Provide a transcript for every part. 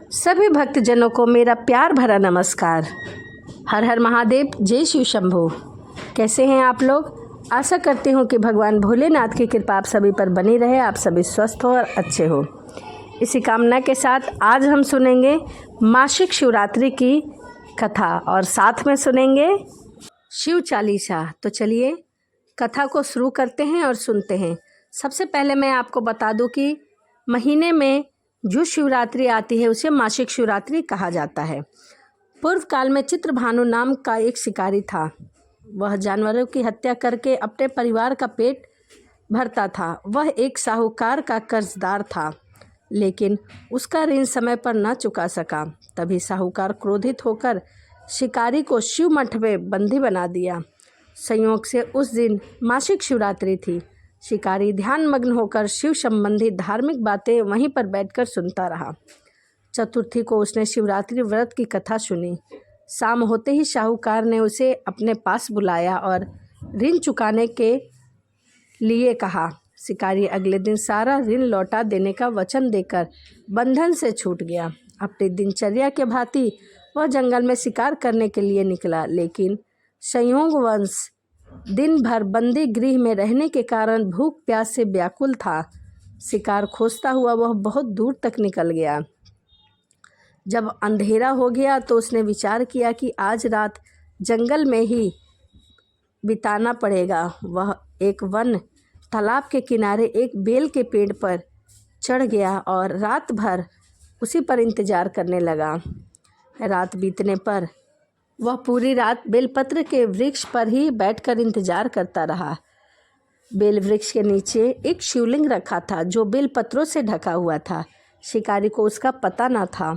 सभी भक्तजनों को मेरा प्यार भरा नमस्कार। हर हर महादेव, जय शिव शंभू। कैसे हैं आप लोग? आशा करती हूँ कि भगवान भोलेनाथ की कृपा आप सभी पर बनी रहे, आप सभी स्वस्थ हो और अच्छे हो। इसी कामना के साथ आज हम सुनेंगे मासिक शिवरात्रि की कथा और साथ में सुनेंगे शिव चालीसा। तो चलिए कथा को शुरू करते हैं और सुनते हैं। सबसे पहले मैं आपको बता दूं कि महीने में जो शिवरात्रि आती है उसे मासिक शिवरात्रि कहा जाता है। पूर्व काल में चित्रभानु नाम का एक शिकारी था। वह जानवरों की हत्या करके अपने परिवार का पेट भरता था। वह एक साहूकार का कर्जदार था, लेकिन उसका ऋण समय पर न चुका सका। तभी साहूकार क्रोधित होकर शिकारी को शिव मठ में बंदी बना दिया। संयोग से उस दिन मासिक शिवरात्रि थी। शिकारी ध्यानमग्न होकर शिव संबंधी धार्मिक बातें वहीं पर बैठकर सुनता रहा। चतुर्थी को उसने शिवरात्रि व्रत की कथा सुनी। शाम होते ही साहूकार ने उसे अपने पास बुलाया और ऋण चुकाने के लिए कहा। शिकारी अगले दिन सारा ऋण लौटा देने का वचन देकर बंधन से छूट गया। अपनी दिनचर्या के भांति वह जंगल में शिकार करने के लिए निकला, लेकिन संयोगवश दिन भर बंदी गृह में रहने के कारण भूख प्यास से व्याकुल था। शिकार खोजता हुआ वह बहुत दूर तक निकल गया। जब अंधेरा हो गया तो उसने विचार किया कि आज रात जंगल में ही बिताना पड़ेगा। वह एक वन तालाब के किनारे एक बेल के पेड़ पर चढ़ गया और रात भर उसी पर इंतजार करने लगा। रात बीतने पर वह पूरी रात बेलपत्र के वृक्ष पर ही बैठकर इंतजार करता रहा। बेल वृक्ष के नीचे एक शिवलिंग रखा था जो बेलपत्रों से ढका हुआ था। शिकारी को उसका पता न था।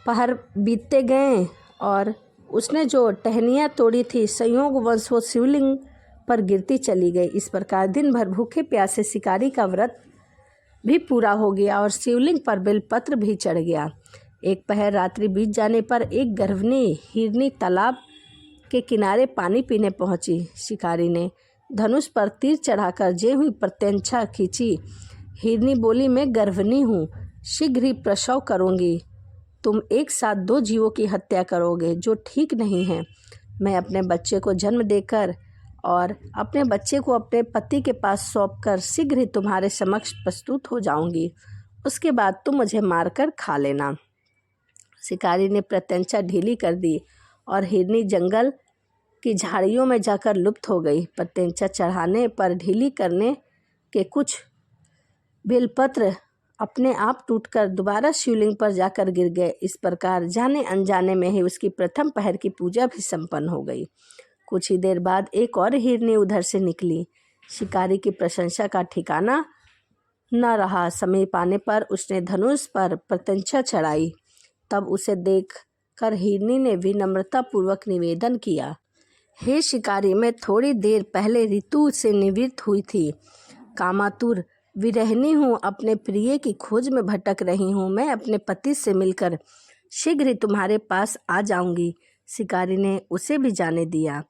पहर बीतते गए और उसने जो टहनियाँ तोड़ी थी, संयोगवश वो शिवलिंग पर गिरती चली गई। इस प्रकार दिन भर भूखे प्यासे शिकारी का व्रत भी पूरा हो गया और शिवलिंग पर बेलपत्र भी चढ़ गया। एक पहर रात्रि बीत जाने पर एक गर्भनी हिरनी तालाब के किनारे पानी पीने पहुंची। शिकारी ने धनुष पर तीर चढ़ाकर जे हुई प्रत्यंचा खींची। हिरनी बोली, मैं गर्भनी हूँ, शीघ्र ही प्रसव करूँगी। तुम एक साथ दो जीवों की हत्या करोगे, जो ठीक नहीं है। मैं अपने बच्चे को जन्म देकर और अपने बच्चे को अपने पति के पास सौंपकर शीघ्र ही तुम्हारे समक्ष प्रस्तुत हो जाऊंगी। उसके बाद तुम मुझे मारकर खा लेना। शिकारी ने प्रत्यंचा ढीली कर दी और हिरनी जंगल की झाड़ियों में जाकर लुप्त हो गई। प्रत्यंचा चढ़ाने पर ढीली करने के कुछ बेलपत्र अपने आप टूटकर दोबारा शिवलिंग पर जाकर गिर गए। इस प्रकार जाने अनजाने में ही उसकी प्रथम पहर की पूजा भी संपन्न हो गई। कुछ ही देर बाद एक और हिरनी उधर से निकली। शिकारी की प्रशंसा का ठिकाना न रहा। समीप आने पर उसने धनुष पर प्रत्यंचा चढ़ाई। तब उसे देखकर हिरनी ने विनम्रता पूर्वक निवेदन किया, हे शिकारी, मैं थोड़ी देर पहले ऋतु से निवृत्त हुई थी। कामातुर विरहिणी हूँ, अपने प्रिय की खोज में भटक रही हूँ। मैं अपने पति से मिलकर शीघ्र ही तुम्हारे पास आ जाऊंगी। शिकारी ने उसे भी जाने दिया।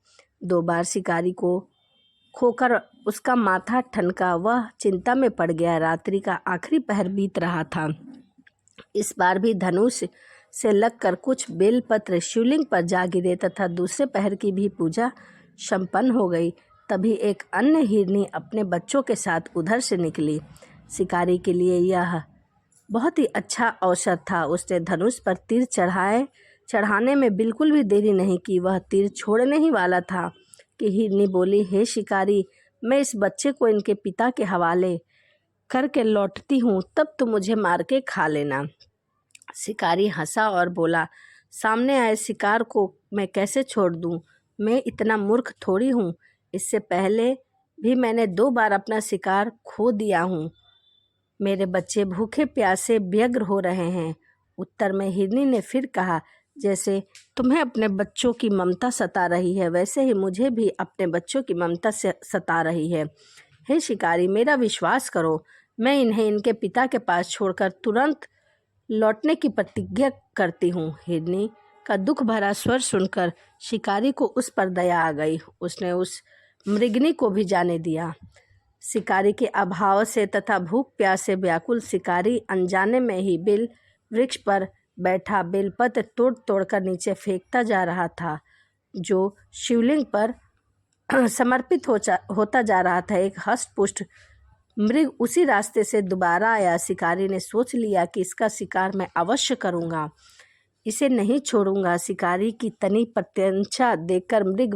2 बार शिकारी को खोकर उसका माथा ठनका। वह चिंता में पड़ गया। रात्रि का आखिरी पहर बीत रहा था। इस बार भी धनुष से लगकर कुछ बेलपत्र शिवलिंग पर जा गिरे तथा दूसरे पहर की भी पूजा संपन्न हो गई। तभी एक अन्य हिरनी अपने बच्चों के साथ उधर से निकली। शिकारी के लिए यह बहुत ही अच्छा अवसर था। उसने धनुष पर तीर चढ़ाने में बिल्कुल भी देरी नहीं की। वह तीर छोड़ने ही वाला था कि हिरनी बोली, हे शिकारी, मैं इस बच्चे को इनके पिता के हवाले करके लौटती हूँ, तब तुम मुझे मार के खा लेना। शिकारी हंसा और बोला, सामने आए शिकार को मैं कैसे छोड़ दूँ? मैं इतना मूर्ख थोड़ी हूँ। इससे पहले भी मैंने 2 बार अपना शिकार खो दिया हूँ। मेरे बच्चे भूखे प्यासे व्यग्र हो रहे हैं। उत्तर में हिरनी ने फिर कहा, जैसे तुम्हें अपने बच्चों की ममता सता रही है, वैसे ही मुझे भी अपने बच्चों की ममता से सता रही है। हे शिकारी, मेरा विश्वास करो, मैं इन्हें इनके पिता के पास छोड़कर तुरंत लौटने की प्रतिज्ञा करती हूँ। हिरनी का दुख भरा स्वर सुनकर शिकारी को उस पर दया आ गई। उसने उस मृगनी को भी जाने दिया। शिकारी के अभाव से तथा भूख प्यास से व्याकुल शिकारी अनजाने में ही बेल वृक्ष पर बैठा बेलपत्र तोड़ तोड़कर नीचे फेंकता जा रहा था, जो शिवलिंग पर समर्पित होता जा रहा था। एक हष्टपुष्ट मृग उसी रास्ते से दोबारा आया। शिकारी ने सोच लिया कि इसका शिकार मैं अवश्य करूंगा, इसे नहीं छोड़ूंगा। शिकारी की तनी प्रत्यंचा देखकर मृग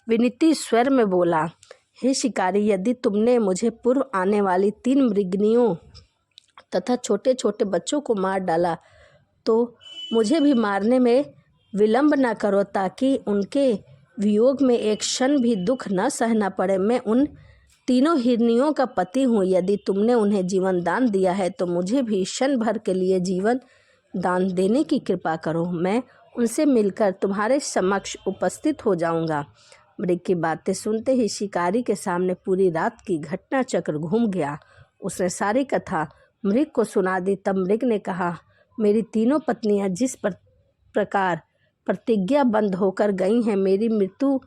विनीत स्वर में बोला, हे शिकारी, यदि तुमने मुझे पूर्व आने वाली 3 मृगनियों तथा छोटे छोटे बच्चों को मार डाला तो मुझे भी मारने में विलंब न करो, ताकि उनके वियोग में एक क्षण भी दुख न सहना पड़े। मैं उन 3 हिरनियों का पति हूँ। यदि तुमने उन्हें जीवन दान दिया है तो मुझे भी क्षण भर के लिए जीवन दान देने की कृपा करो। मैं उनसे मिलकर तुम्हारे समक्ष उपस्थित हो जाऊंगा। मृग की बातें सुनते ही शिकारी के सामने पूरी रात की घटना चक्र घूम गया। उसने सारी कथा मृग को सुना दी। तब मृग ने कहा, मेरी 3 पत्नियां जिस प्रकार प्रतिज्ञाबद्ध होकर गई हैं, मेरी मृत्यु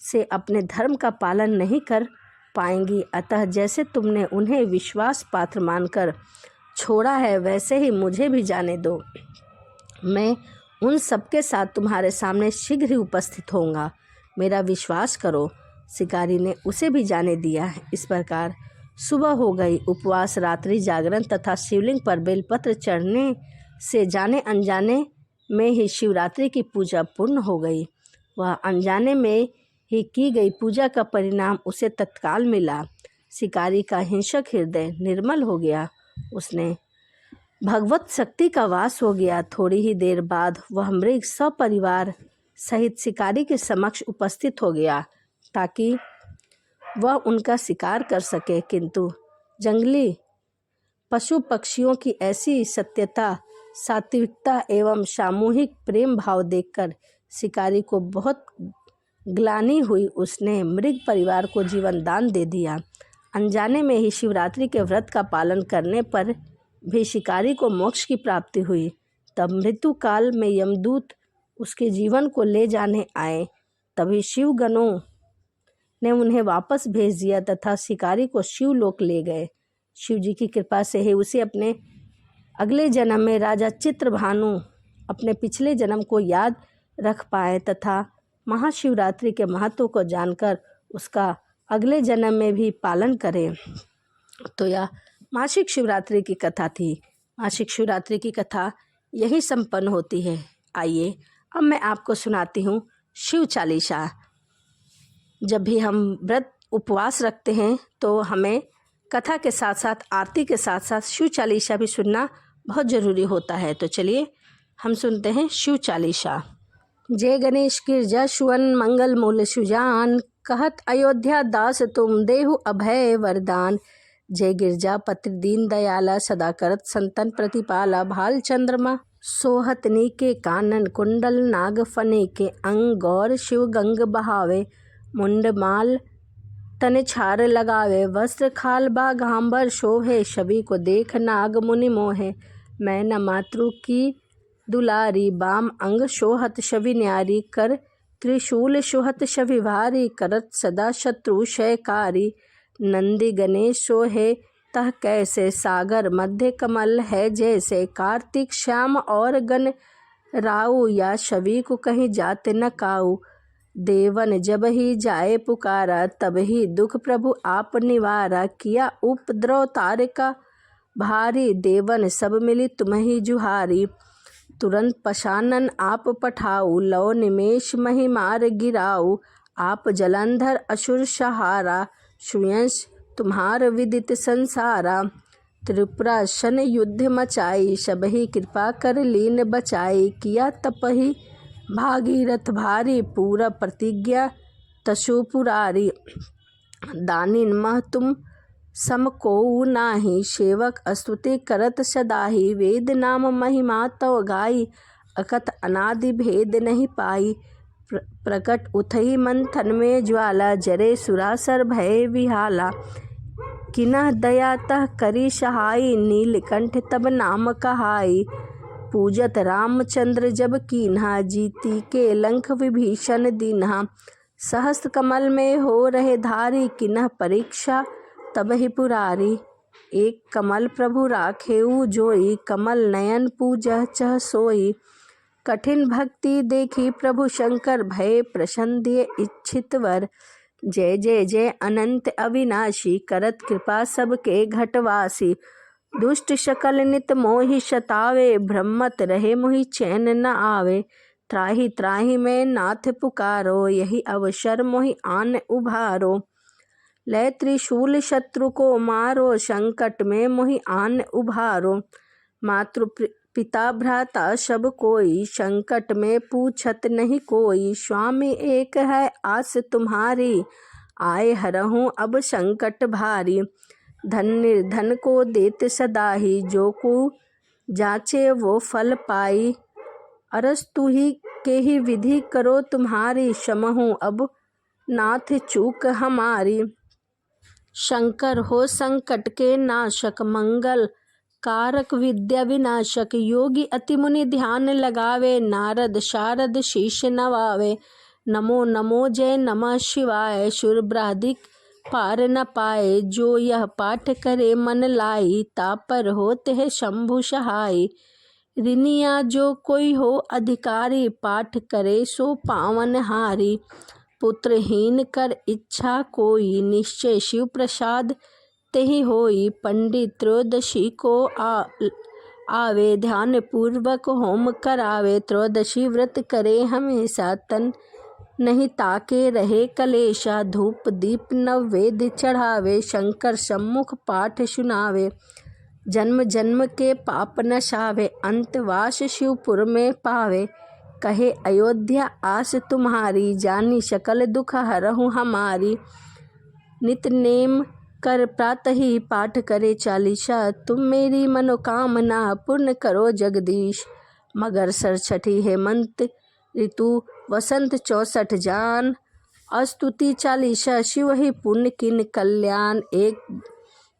से अपने धर्म का पालन नहीं कर पाएंगी। अतः जैसे तुमने उन्हें विश्वास पात्र मानकर छोड़ा है, वैसे ही मुझे भी जाने दो। मैं उन सबके साथ तुम्हारे सामने शीघ्र ही उपस्थित होऊंगा। मेरा विश्वास करो। शिकारी ने उसे भी जाने दिया। इस प्रकार सुबह हो गई। उपवास, रात्रि जागरण तथा शिवलिंग पर बेलपत्र चढ़ने से जाने अनजाने में ही शिवरात्रि की पूजा पूर्ण हो गई। वह अनजाने में ही की गई पूजा का परिणाम उसे तत्काल मिला। शिकारी का हिंसक हृदय निर्मल हो गया। उसने भगवत शक्ति का वास हो गया। थोड़ी ही देर बाद वह मृग सपरिवार सहित शिकारी के समक्ष उपस्थित हो गया, ताकि वह उनका शिकार कर सके। किंतु जंगली पशु पक्षियों की ऐसी सत्यता, सात्विकता एवं सामूहिक प्रेम भाव देखकर शिकारी को बहुत ग्लानि हुई। उसने मृग परिवार को जीवन दान दे दिया। अनजाने में ही शिवरात्रि के व्रत का पालन करने पर भी शिकारी को मोक्ष की प्राप्ति हुई। तब मृत्यु काल में यमदूत उसके जीवन को ले जाने आए। तभी शिवगणों ने उन्हें वापस भेज दिया तथा शिकारी को शिवलोक ले गए। शिव जी की कृपा से ही उसे अपने अगले जन्म में राजा चित्रभानु अपने पिछले जन्म को याद रख पाए तथा महाशिवरात्रि के महत्व को जानकर उसका अगले जन्म में भी पालन करें। तो यह मासिक शिवरात्रि की कथा थी। मासिक शिवरात्रि की कथा यही संपन्न होती है। आइए अब मैं आपको सुनाती हूँ शिव चालीसा। जब भी हम व्रत उपवास रखते हैं तो हमें कथा के साथ साथ, आरती के साथ साथ शिव चालीसा भी सुनना बहुत ज़रूरी होता है। तो चलिए हम सुनते हैं शिव चालीसा। जय गणेश गिरजा सुवन मंगल मूल सुजान, कहत अयोध्या दास तुम देहु अभय वरदान। जय गिरजा पत्र दीन दयाला, सदा करत संतन प्रतिपाला। भाल चंद्रमा सोहतनी के कानन, कुंडल नाग फने के अंग। गौर शिव गंग बहावे, मुंड माल तन छार लगावे। वस्त्र खाल बाघांबर शोभे, छवि को देख नाग मुनि मोहे। मैं न मातृ की दुलारी, बाम अंग शोहत छवि न्यारी। कर त्रिशूल शोहत छवि भारी, करत सदा शत्रु क्षयकारी। नंदी गणेश सोहे तह कैसे, सागर मध्य कमल है जैसे। कार्तिक श्याम और गण राउ, या छवि को कहीं जाते न काऊ। देवन जब ही जाए पुकारा, तब ही दुख प्रभु आप निवारा। किया उपद्रव तारका भारी, देवन सब मिली तुम्हीं जुहारी। तुरंत पशानन आप पठाऊ, लौ निमेष मही मार गिराऊ। आप जलंधर असुर सहारा, सुयंस तुम्हार विदित संसारा। त्रिपुरा शन युद्ध मचाई, सबही कृपा कर लीन बचाई। किया तपहि भागीरथ भारी, पूरा प्रतिज्ञा तसु पुरारी। दानिन मह तुम सम कोउ नाही, सेवक स्तुति करत सदाही। वेद नाम महिमा तव गाई, अकथ अनादि भेद नहीं पाई। प्रकट उठई मंथन में ज्वाला, जरे सुरासर भय विहाला। किन्ह दया तह करी सहाई, नीलकंठ तब नाम कहाई। पूजत रामचंद्र जब कीन्हा, जीती के लंक विभीषण दीन्हा। सहस्त्र कमल में हो रहे धारी, किन्ह परीक्षा तब ही पुरारी। एक कमल प्रभु राखेऊ जोई, कमल नयन पूजह चह सोई। कठिन भक्ति देखी प्रभु शंकर, भय प्रसन्न दिए इच्छित वर। जय जय जय अनंत अविनाशी, करत कृपा सबके घटवासी। दुष्ट शकल नित मोहि सतावे, भ्रमत रहे मोहि चैन न आवे। त्राहि त्राहि मैं नाथ पुकारो, यही अवसर मोहि आन उभारो। लय त्रिशूल शत्रु को मारो, संकट में मोहि आन उभारो। मातृ पिता भ्राता सब कोई, संकट में पूछत नहीं कोई। स्वामी एक है आस तुम्हारी, आए हरहूँ अब संकट भारी। धन निर्धन को देत सदा ही, जो को जाचे वो फल पाई। अरस तू ही के ही विधि करो तुम्हारी, समहूँ अब नाथ चूक हमारी। शंकर हो संकट के नाशक, मंगल कारक विद्या विनाशक। योगी अति मुनि ध्यान लगावे, नारद शारद शीश नवावे। नमो नमो जय नमः शिवाय, सुर ब्रादिक पार न पाए। जो यह पाठ करे मन लाई, तापर होते है शंभु सहाय। ऋनिया जो कोई हो अधिकारी, पाठ करे सो पावन हारी। पुत्रहीन कर इच्छा कोई, निश्चय शिव प्रसाद तेहि होई। पंडित त्रयोदशी को आवे, ध्यान पूर्वक होम करावे। त्रयोदशी व्रत करे हमेशा, तन नहीं ताके रहे कलेशा। धूप दीप नववेद चढ़ावे, शंकर सम्मुख पाठ सुनावे। जन्म जन्म के पाप नसावे, अंतवास शिवपुर में पावे। कहे अयोध्या आस तुम्हारी, जानी सकल दुख हरहु हमारी। नित नेम कर प्रातः ही पाठ करे चालीसा, तुम मेरी मनोकामना पूर्ण करो जगदीश। मगर सरछठी हेमंत ऋतु, वसंत 64 जान। स्तुति चालीसा शिव ही पुण्य किन कल्याण। एक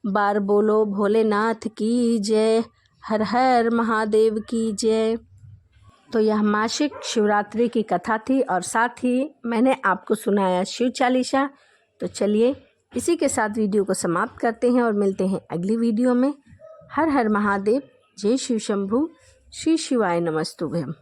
बार बोलो भोलेनाथ की जय, हर हर महादेव की जय। तो यह मासिक शिवरात्रि की कथा थी और साथ ही मैंने आपको सुनाया शिव चालीसा। तो चलिए इसी के साथ वीडियो को समाप्त करते हैं और मिलते हैं अगली वीडियो में। हर हर महादेव, जय शिव शंभू, श्री शिवाय नमस्तुभ्यम।